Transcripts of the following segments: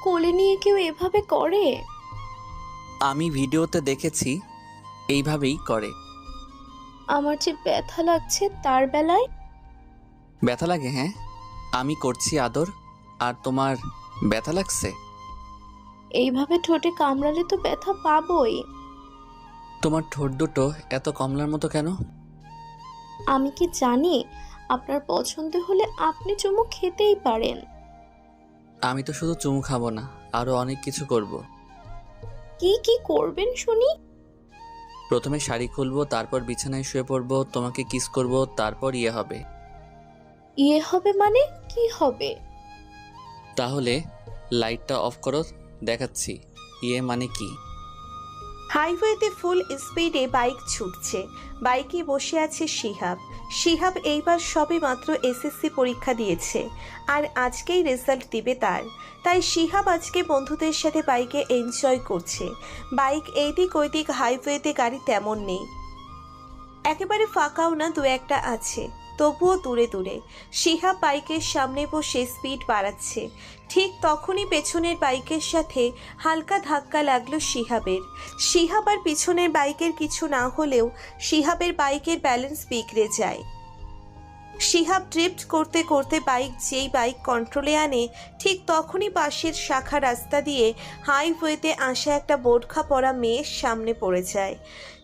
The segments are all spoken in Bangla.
কোলে নিয়ে কেউ এভাবে করে? আমি ভিডিওতে দেখেছি এইভাবেই করে। আমার যে ব্যথা লাগছে তার বেলায়। ব্যথা লাগে? হ্যাঁ, আমি করছি আদর আর তোমার ব্যথা লাগছে? এইভাবে ঠোঁটে কামড়ালে তো ব্যথা পাবোই। তোমার ঠোঁট দুটো এত কমলার মতো কেন? আমি কি জানি? আপনার পছন্দ হলে আপনি চুমু খেতেই পারেন। আমি তো শুধু চুমু খাবো না, আরো অনেক কিছু করব। কি কি করবেন শুনি? প্রথমে শাড়ি খুলবো, তারপর বিছানায় শুয়ে পড়বো, তোমাকে কিস করব, তারপর ইয়ে হবে। ইয়ে হবে মানে কি হবে? তাহলে লাইটটা অফ করো, দেখাচ্ছি ইয়ে মানে কি। হাইওয়েতে ফুল স্পিডে বাইক ছুটছে। বাইকে বসে আছে শিহাব। শিহাব এইবার সবে মাত্র এসএসসি পরীক্ষা দিয়েছে, আর আজকেই রেজাল্ট দিবে তার। তাই শিহাব আজকে বন্ধুদের সাথে বাইকে এনজয় করছে। বাইক এইদিক ওইদিক, হাইওয়েতে গাড়ি তেমন নেই, একেবারে ফাঁকাও না, দু একটা আছে, তবুও দূরে দূরে। শিহাব বাইকের সামনে বসে স্পিড বাড়াচ্ছে। ঠিক তখনই পেছনের বাইকের সাথে হালকা ধাক্কা লাগলো শিহাবের। শিহাব আর পিছনের বাইকের কিছু না হলেও শিহাবের বাইকের ব্যালেন্স বিগড়ে যায়। শিহাব ড্রিফট করতে করতে যেই বাইক কন্ট্রোলে আনে, ঠিক তখনই পাশের শাখা রাস্তা দিয়ে হাইওয়েতে আসা একটা বোরখা পরা মেয়ের সামনে পড়ে যায়।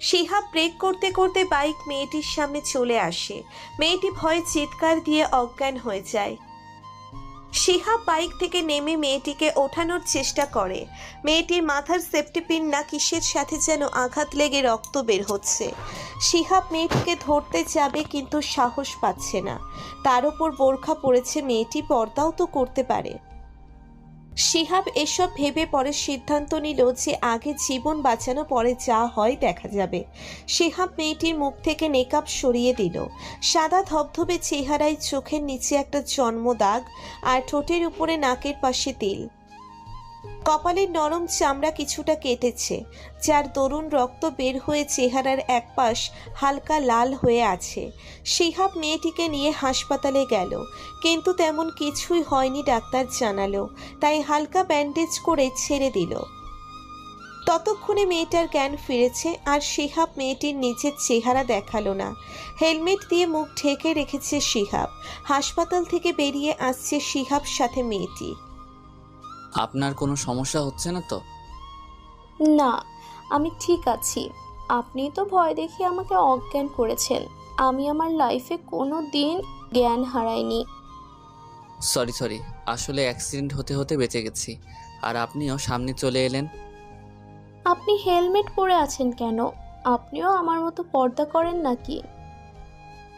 শিহাব ব্রেক করতে করতে বাইক মেয়েটির সামনে চলে আসে। মেয়েটি ভয়ে চিৎকার দিয়ে অজ্ঞান হয়ে যায়। শিহাব বাইক থেকে নেমে মেয়েটিকে ওঠানোর চেষ্টা করে। মেয়েটির মাথার সেফটি পিন না কিসের সাথে যেন আঘাত লেগে রক্ত বের হচ্ছে। শিহাব মেয়েটিকে ধরতে যাবে, কিন্তু সাহস পাচ্ছে না। তার উপর বোরখা পরেছে মেয়েটি, পর্দাও তো করতে পারে। শিহাব এসব ভেবে পরে সিদ্ধান্ত নিল যে আগে জীবন বাঁচানো, পরে যা হয় দেখা যাবে। শিহাব মেয়েটির মুখ থেকে মেকআপ সরিয়ে দিল। সাদা ধবধবে চেহারায় চোখের নিচে একটা জন্ম দাগ, আর ঠোঁটের উপরে নাকের পাশে তিল। কপালের নরম চামড়া কিছুটা কেটেছে, যার দরুন রক্ত বের হয়ে চেহারার এক পাশ হালকা লাল হয়ে আছে। শিহাব মেয়েটিকে নিয়ে হাসপাতালে গেল, কিন্তু তেমন কিছুই হয়নি ডাক্তার জানালো, তাই হালকা ব্যান্ডেজ করে ছেড়ে দিল। ততক্ষণে মেয়েটার জ্ঞান ফিরেছে, আর শিহাব মেয়েটির নিজের চেহারা দেখালো না। হেলমেট দিয়ে মুখ ঢেকে রেখেছে শিহাব। হাসপাতাল থেকে বেরিয়ে আসছে শিহাব সাথে মেয়েটি। আপনার কোনো সমস্যা হচ্ছে না তো? না, আমি ঠিক আছি। আপনি তো ভয় দেখিয়ে আমাকে অজ্ঞান করেছেন। আমি আমার লাইফে কোনো দিন জ্ঞান হারাইনি। সরি সরি, আসলে অ্যাক্সিডেন্ট হতে হতে বেঁচে গেছি, আর আপনিও সামনে চলে এলেন। আপনি হেলমেট পরে আছেন কেন? আপনিও আমার মতো পর্দা করেন নাকি?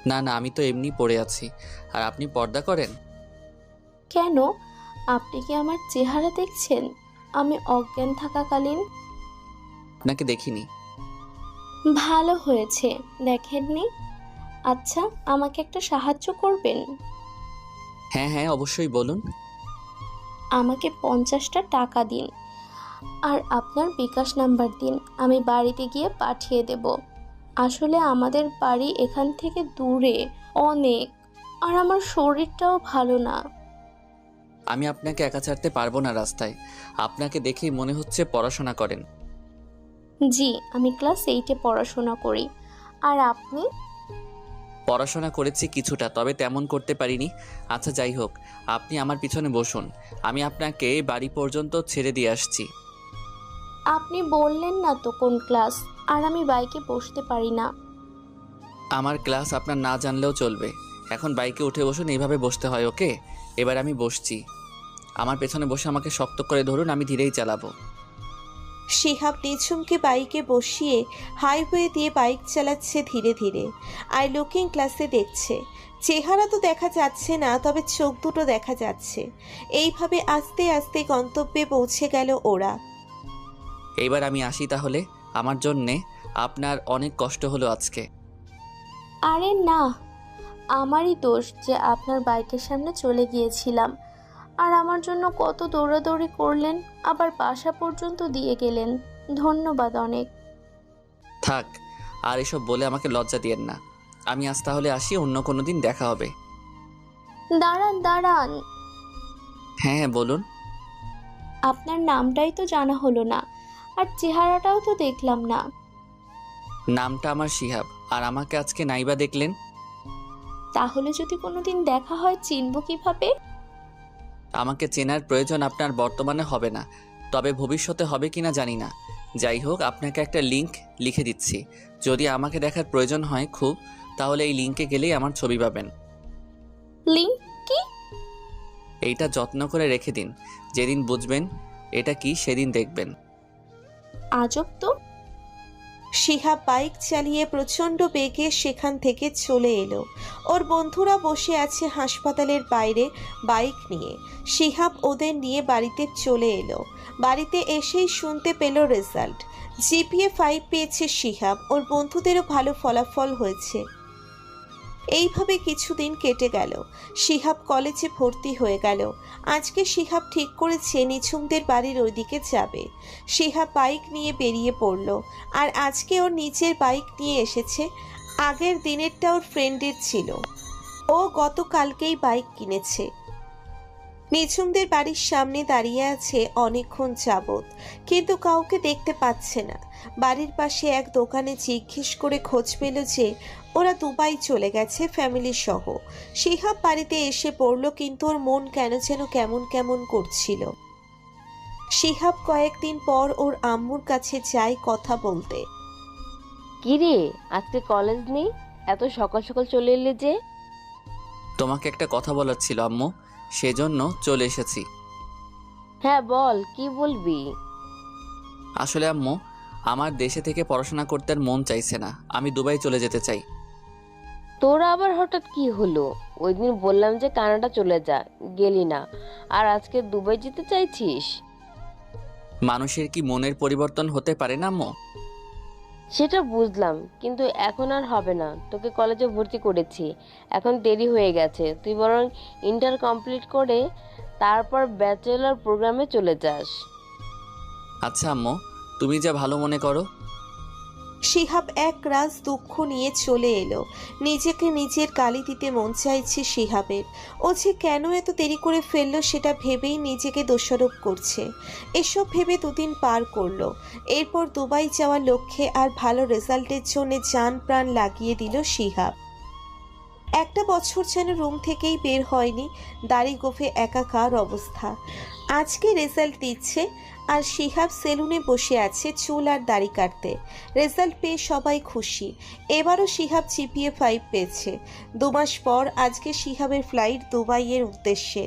না না, আমি তো এমনি পড়ে আছি। আর আপনি পর্দা করেন? কেন? আপনি কি আমার চেহারা দেখছেন আমি অজ্ঞান থাকাকালীন? আপনাকে দেখিনি। ভালো হয়েছে দেখেননি। আচ্ছা, আমাকে একটা সাহায্য করবেন? হ্যাঁ হ্যাঁ, অবশ্যই বলুন। আমাকে 50টা টাকা দিন, আর আপনার বিকাশ নাম্বার দিন। আমি বাড়িতে গিয়ে পাঠিয়ে দেব। আসলে আমাদের বাড়ি এখান থেকে দূরে অনেক, আর আমার শরীরটাও ভালো না। আমি আপনাকে একা ছাড়তে পারবো না রাস্তায়। আপনাকে দেখেই মনে হচ্ছে পড়াশোনা করেন। জি, আমি ক্লাস 8-এ পড়াশোনা করি। আর আপনি? পড়াশোনা করেছি কিছুটা, তবে তেমন করতে পারিনি। আচ্ছা যাই হোক, আপনি আমার পিছনে বসুন, আমি আপনাকে বাড়ি পর্যন্ত ছেড়ে দিয়ে আসছি। আপনি বললেন না তো কোন ক্লাস, আর আমি বাইকে বসতে পারি না। আমার ক্লাস আপনার না জানলেও চলবে। এখন বাইকে উঠে বসুন, এইভাবে বসতে হয়, ওকে? এবার আমি বসছি। আমার পেছনে বসে আমাকে শক্ত করে ধরুন, আমি ধীরেই চালাবো। শিহাব নিঝুমকে বাইকে বসিয়ে হাইওয়ে দিয়ে বাইক চালাচ্ছে ধীরে ধীরে, আর লুকিং ক্লাসে দেখছে। চেহারা তো দেখা যাচ্ছে না, তবে চোখ দুটো দেখা যাচ্ছে। এইভাবে আস্তে আস্তে গন্তব্যে পৌঁছে গেল ওরা। এইবার আমি আসি তাহলে। আমার জন্যে আপনার অনেক কষ্ট হলো আজকে। আরে না, আমারই দোষ যে আপনার বাইকের সামনে চলে গিয়েছিলাম, আর আমার জন্য কত দৌড়াদৌড়ি করলেন, আবার বাসা পর্যন্ত দিয়ে গেলেন। ধন্যবাদ অনেক। থাক, আর এসব বলে আমাকে লজ্জা দিয়েন না। আমি আজ তাহলে আসি, অন্য কোনো দিন দেখা হবে। দাঁড়ান দাঁড়ান। হ্যাঁ হ্যাঁ, বলুন। আপনার নামটাই তো জানা হলো না, আর চেহারাটাও তো দেখলাম না। নামটা আমার শিহাব, আর আমাকে আজকে নাইবা দেখলেন। তাহলে যদি কোনোদিন দেখা হয় চিনব কিভাবে? আমাকে চেনার প্রয়োজন আপনার বর্তমানে হবে না, তবে ভবিষ্যতে হবে কিনা জানি না। যাই হোক, আপনাকে একটা লিংক লিখে দিচ্ছি। যদি আমাকে দেখার প্রয়োজন হয় খুব, তাহলে এই লিংকে গেলেই আমার ছবি পাবেন। লিঙ্ক কি? এইটা যত্ন করে রেখে দিন, যেদিন বুঝবেন এটা কি সেদিন দেখবেন। আজব তো। শিহাব বাইক চালিয়ে প্রচণ্ড বেগে সেখান থেকে চলে এলো। ওর বন্ধুরা বসে আছে হাসপাতালের বাইরে বাইক নিয়ে। শিহাব ওদের নিয়ে বাড়িতে চলে এলো। বাড়িতে এসেই শুনতে পেল রেজাল্ট। জিপিএ 5 পেয়েছে শিহাব। ওর বন্ধুদেরও ভালো ফলাফল হয়েছে। এইভাবে কিছুদিন কেটে গেল। শিহাব কলেজে ভর্তি হয়ে গেল। আজকে শিহাব ঠিক করেছে নিঝুমদের বাড়ির ওইদিকে যাবে। শিহাব বাইক নিয়ে বেরিয়ে পড়ল। আর আজকে ওর নিজের বাইক নিয়ে এসেছে। আগের দিনেরটা ওর ফ্রেন্ডের ছিল। ও গতকালকেই বাইক কিনেছে। নিঝুমদের বাড়ির সামনে দাঁড়িয়ে আছে অনেকক্ষণ যাবৎ, কিন্তু কাউকে দেখতে পাচ্ছে না। বাড়ির পাশে এক দোকানে জিজ্ঞেস করে খোঁজ পেল যে ওরা দুবাই চলে গেছে ফ্যামিলি সহ। শিহাব বাড়িতে এসে পড়ল, কিন্তু ওর মন কেন যেন কেমন কেমন করছিল। শিহাব কয়েকদিন পর ওর আম্মুর কাছে যায় কথা বলতে। কিরে, আজকে কলেজ নেই? এত সকাল সকাল চলে এলে যে? তোমাকে একটা কথা বলার ছিল আম্মু, সেজন্য চলে এসেছি। হ্যাঁ বল, কি বলবি? আসলে আম্মু, আমার দেশে থেকে পড়াশোনা করতে আর মন চাইছে না। আমি দুবাই চলে যেতে চাই। তোরা আবার হঠাৎ কি হলো? ওই দিন বললাম যে কানাডা চলে যা, গেলি না, আর আজকে দুবাই যেতে চাইছিস? মানুষের কি মনের পরিবর্তন হতে পারে না আম্মু? সেটা বুঝলাম, কিন্তু এখন আর হবে না। তোকে কলেজে ভর্তি করেছি, এখন দেরি হয়ে গেছে। তুই বরং ইন্টার কমপ্লিট করে তারপর ব্যাচেলর প্রোগ্রামে চলে যাস। আচ্ছা আম্মু, তুমি যা ভালো মনে করো। শিহাব এক রাজ দুঃখ নিয়ে চলে এলো। নিজেকে নিজের গালি দিতে মন চাইছে শিহাবের। ও যে কেন এত দেরি করে ফেললো সেটা ভেবেই নিজেকে দোষারোপ করছে। এসব ভেবে দুদিন পার করলো। এরপর দুবাই যাওয়ার লক্ষ্যে আর ভালো রেজাল্টের জন্য জান প্রাণ লাগিয়ে দিল শিহাব। একটা বছর যেন রুম থেকেই বের হয়নি। দাড়ি গোফে একাকার অবস্থা। আজকে রেজাল্ট দিচ্ছে আর শিহাব সেলুনে বসে আছে চুল আর দাড়ি কাটতে। রেজাল্ট পেয়ে সবাই খুশি। এবারও শিহাব জিপিএ 5 পেয়েছে। 2 মাস পর আজকে শিহাবের ফ্লাইট দুবাইয়ের উদ্দেশ্যে।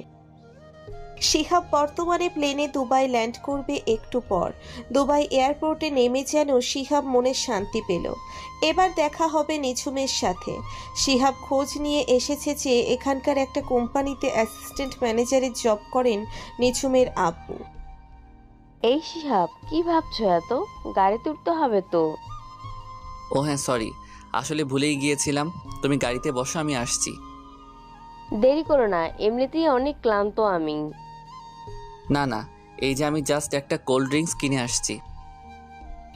শিহাব বর্তমানে প্লেনে দুবাই ল্যান্ড করবে একটু পর। দুবাই এয়ারপোর্টে নেমে যেন শিহাব মনে শান্তি পেল। এবার দেখা হবে নিঝুমের সাথে। শিহাব খোঁজ নিয়ে এসেছে যে এখানকার একটা কোম্পানিতে অ্যাসিস্ট্যান্ট ম্যানেজারের জব করেন নিঝুমের আব্বু। এই শিহাব, কি ভাবছো এত? গাড়িতে উঠতে হবে তো। ও হ্যাঁ, সরি, আসলে ভুলেই গিয়েছিলাম। তুমি গাড়িতে বসো, আমি আসছি। দেরি করো না, এমনিতেই অনেক ক্লান্ত আমি। না না, এই যে আমি জাস্ট একটা কোল্ড ড্রিঙ্কস কিনে আসছি।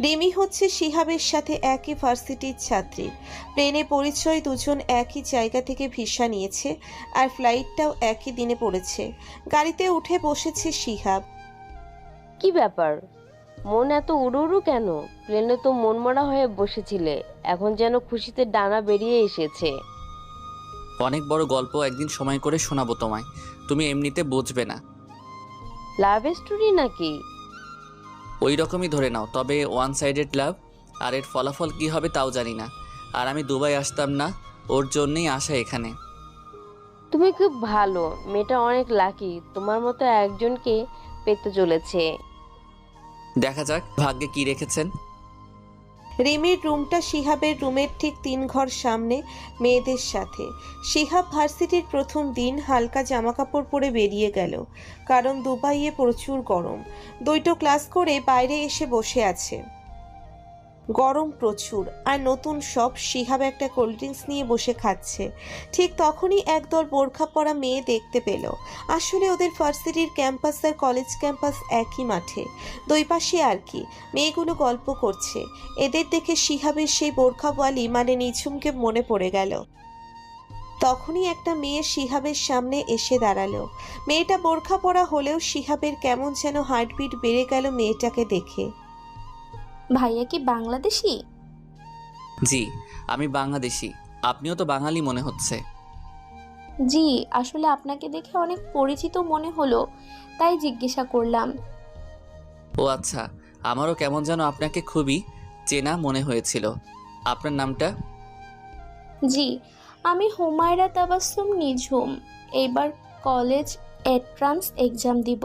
রিমি হচ্ছে শিহাবের সাথে একই ভার্সিটির ছাত্রী। প্লেনে পরিচয়, দুজন একই জায়গা থেকে ভিসা নিয়েছে আর ফ্লাইটটাও একই দিনে পড়েছে। গাড়িতে উঠে বসেছে শিহাব। কি ব্যাপার, মন এত উড়ু উড়ু কেন? প্লেনে তো মনমরা হয়ে বসেছিলে, এখন যেন খুশিতে ডানা বেরিয়ে এসেছে। অনেক বড় গল্প একদিন সময় করে শোনাবো তোমায়, তুমি এমনিতে বুঝবে না। লাভ স্টোরি নাকি? ওই রকমই ধরে নাও, তবে ওয়ান সাইডেড লাভ। আর এর ফলাফল কি হবে তাও জানি না। আর আমি দুবাই আসতাম না, ওর জন্যই আসা এখানে। তুমি খুব ভালো, মেয়েটা অনেক লাকি, তোমার মতো একজনকে পেতে চলেছে। দেখা যাক ভাগ্যে কি রেখেছেন। রিমির রুমটা শিহাবের রুমের ঠিক 3 ঘর সামনে, মেয়েদের সাথে। শিহাব ভার্সিটির প্রথম দিন হালকা জামাকাপড় পরে বেরিয়ে গেল, কারণ দুবাইয়ে প্রচুর গরম। 2টো ক্লাস করে বাইরে এসে বসে আছে। গরম প্রচুর, আর নতুন সব। শিহাব একটা কোল্ড ড্রিঙ্কস নিয়ে বসে খাচ্ছে। ঠিক তখনই একদল বোরখা পরা মেয়ে দেখতে পেল। আসলে ওদের ভার্সিটির ক্যাম্পাস আর কলেজ ক্যাম্পাস একই মাঠে, 2 পাশে আর কি। মেয়েগুলো গল্প করছে। এদের দেখে শিহাবের সেই বোরখাওয়ালি মানে নিঝুমকে মনে পড়ে গেল। তখনই একটা মেয়ে শিহাবের সামনে এসে দাঁড়ালো। মেয়েটা বোরখা পরা হলেও শিহাবের কেমন যেন হার্টবিট বেড়ে গেল মেয়েটাকে দেখে। ভাইয়া কি বাংলাদেশি? জি, আমি বাংলাদেশি। আপনিও তো বাঙালি মনে হচ্ছে। জি, আসলে আপনাকে দেখে অনেক পরিচিত মনে হলো, তাই জিজ্ঞাসা করলাম। ও আচ্ছা, আমারও কেমন যেন আপনাকে খুবই চেনা মনে হয়েছিল। আপনার নামটা? জি, আমি হুমায়রা তাবাসসুম নিঝুম। এইবার কলেজ এন্ট্রান্স এক্সাম দিব।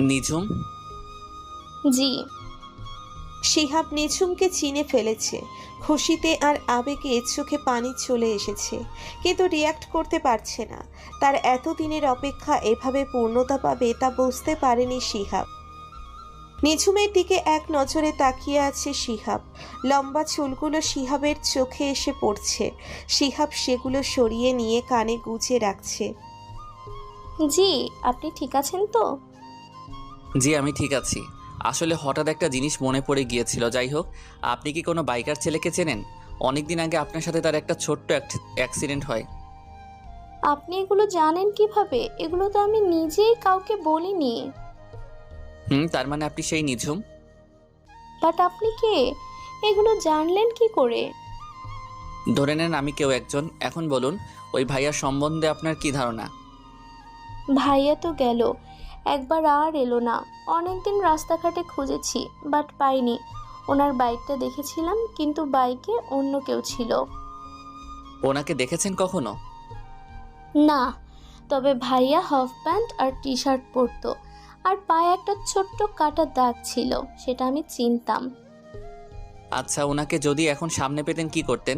নিঝুম? জি। শিহাব নিঝুমকে চিনে ফেলেছে। খুশিতে আর আবেগে চোখে পানি চলে এসেছে, কিন্তু রিয়াক্ট করতে পারছে না। তার এতদিনের অপেক্ষা এভাবে পূর্ণতা পাবে তা বুঝতে পারেনি শিহাব। নিঝুমের দিকে এক নজরে তাকিয়ে আছে শিহাব। লম্বা চুলগুলো শিহাবের চোখে এসে পড়ছে। শিহাব সেগুলো সরিয়ে নিয়ে কানে গুজে রাখছে। জি, আপনি ঠিক আছেন তো? জি, আমি ঠিক আছি। আসলে হঠাৎ একটা জিনিস মনে পড়ে গিয়েছিল। যাই হোক, আপনি কি কোনো বাইকার ছেলেকে চেনেন? অনেকদিন আগে আপনার সাথে তার একটা ছোট্ট অ্যাক্সিডেন্ট হয়। আপনি এগুলো জানেন কিভাবে? এগুলো তো আমি নিজেই কাউকে বলিনি। তার মানে আপনি সেই নিঝুম? বাট আপনি কে? এগুলো জানলেন কি করে? ধরে নেন আমি কেউ একজন। এখন বলুন, ওই ভাইয়ার সম্বন্ধে আপনার কি ধারণা? ভাইয়া তো গেল, একবার আর এলো না। অনেকদিন রাস্তাঘাটে খুঁজেছি, বাট পাইনি। ওনার বাইকটা দেখেছিলাম, কিন্তু বাইকে অন্য কেউ ছিল। ওনাকে দেখেছেন কখনো? না, তবে ভাইয়া হাফ প্যান্ট আর টি শার্ট পরতো, আর পায়ে একটা ছোট্ট কাটা দাগ ছিল, সেটা আমি চিনতাম। আচ্ছা, ওনাকে যদি এখন সামনে পেতেন কি করতেন?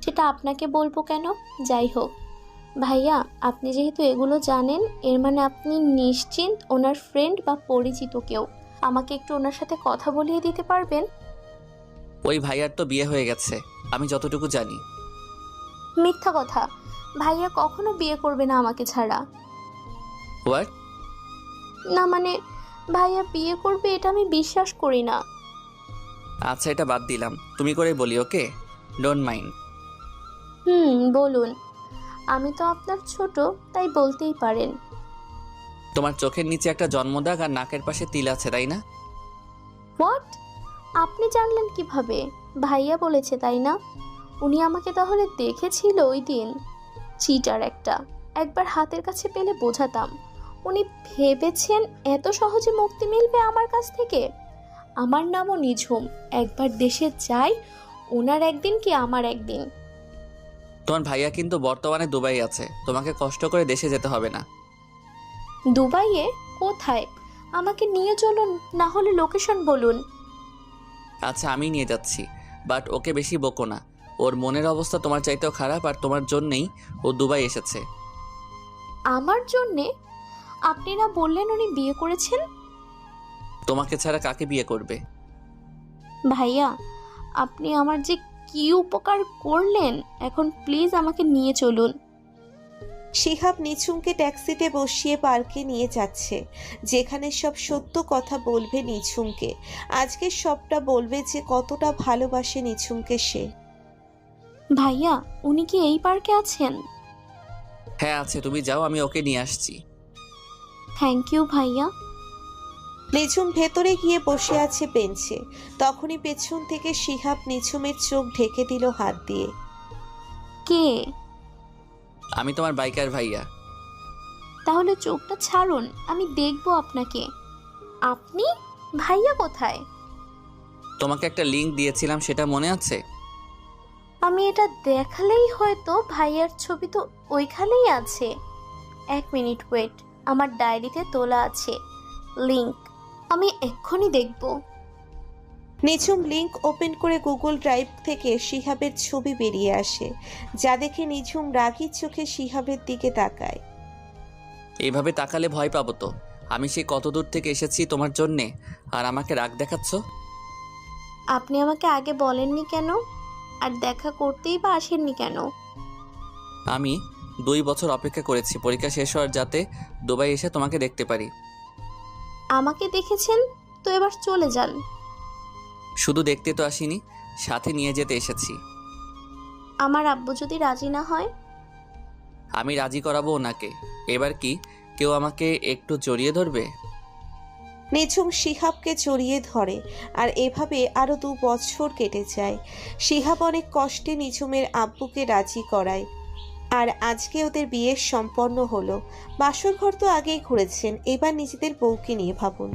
সেটা আপনাকে বলবো কেন? যাই হোক ভাইয়া, আপনি যেহেতু এগুলো জানেন, এর মানে আপনি নিশ্চিন্ত ওনার ফ্রেন্ড বা পরিচিত কেউ। আমাকে একটু ওনার সাথে কথা বলিয়ে দিতে পারবেন? ওই ভাইয়ার তো বিয়ে হয়ে গেছে, আমি যতটুকু জানি। মিথ্যা কথা, ভাইয়া কখনো বিয়ে করবে না আমাকে ছাড়া। হোয়াট? না মানে, ভাইয়া বিয়ে করবে এটা আমি বিশ্বাস করি না। আচ্ছা, এটা বাদ দিলাম, তুমি করে বলি, ওকে? Don't mind. বলুন। আমি তো আপনার ছোট, তাই বলতেই পারেন। তোমার চোখের নিচে একটা জন্মদাগ আর নাকের পাশে তিল আছে, তাই না? হোয়াট? আপনি জানলেন কিভাবে? ভাইয়া বলেছে, তাই না? উনি আমাকে তাহলে দেখেছিল ওই দিন। চিটার একটা, একবার হাতের কাছে পেলে বোঝাতাম। উনি ভেবেছেন এত সহজে মুক্তি মিলবে আমার কাছ থেকে? আমার নামও নিঝুম। একবার দেশে যাই, ওনার একদিন কি আমার একদিন। তোমার ভাইয়া কিন্তু বর্তমানে দুবাই আছে, তোমাকে কষ্ট করে দেশে যেতে হবে না। দুবাইয়ে? কোথায়? আমাকে নিয়ে চলুন, না হলে লোকেশন বলুন। আচ্ছা, আমি নিয়ে যাচ্ছি, বাট ওকে বেশি বকো না। ওর মনের অবস্থা তোমার চাইতেও খারাপ, আর তোমার জন্যেই ও দুবাই এসেছে। আমার জন্যে? আপনি না বললেন উনি বিয়ে করেছেন? তোমাকে ছাড়া কাকে বিয়ে করবে? ভাইয়া, আপনি আমার যে কি উপকার করলেন, এখন প্লিজ আমাকে নিয়ে চলুন। শিহাব নিঝুমকে ট্যাক্সিতে বসিয়ে পার্কে নিয়ে যাচ্ছে, যেখানে সব সত্য কথা বলবে নিঝুমকে। আজকে সবটা বলবে যে কতটা ভালোবাসে নিঝুমকে সে। ভাইয়া, উনি কি এই পার্কে আছেন? হ্যাঁ আছে, তুমি যাও, আমি ওকে নিয়ে আসছি। থ্যাংক ইউ ভাইয়া। নিঝুম ভেতরে গিয়ে বসে আছে বেঞ্চে। তখনই পেছন থেকে শিহাব নিঝুমের চোখ ঢেকে দিল হাত দিয়ে। কে? আমি তোমার বাইকার ভাইয়া। তাহলে চোখটা ছাড়ুন, আমি দেখবো আপনাকে। আপনি? ভাইয়া কোথায়? তোমাকে একটা লিংক দিয়েছিলাম, সেটা মনে আছে? আমি এটা দেখালেই হয়তো ভাইয়ার ছবি তো ওইখানেই আছে। এক মিনিট ওয়েট, আমার ডায়েরিতে তোলা আছে লিংক, আমি এক্ষুনি দেখব। নিঝুম লিংক ওপেন করে গুগল ড্রাইভ থেকে শিহাবের ছবি বেরিয়ে আসে, যা দেখে নিঝুম রাগী চোখে শিহাবের দিকে তাকায়। এইভাবে তাকালে ভয় পাবো তো। আমি সেই কত দূর থেকে এসেছি তোমার জন্যে, আর আমাকে রাগ দেখাচ্ছ? আপনি আমাকে আগে বলেননি কেন? আর দেখা করতেই বা আসেননি কেন? আমি 2 বছর অপেক্ষা করেছি পরীক্ষা শেষ হওয়ার, যাতে দুবাই এসে তোমাকে দেখতে পারি। আমাকে দেখেছেন তো, এবার চলে যান। শুধু দেখতে তো আসিনি, সাথে নিয়ে যেতে এসেছি। আমার আব্বু যদি রাজি না হয়? আমি রাজি করাবো ওনাকে। এবার কি কেউ আমাকে একটু জড়িয়ে ধরবে? নিঝুম শিহাবকে জড়িয়ে ধরে আর এভাবে আরো 2 বছর কেটে যায়। শিহাব অনেক কষ্টে নিঝুমের আব্বুকে রাজি করায়। আর আজকে ওদের বিয়ে সম্পন্ন হলো। বাসর ঘর তো আগেই ঘুরেছেন, এবার নিজেদের বউকে নিয়ে ভাবুন।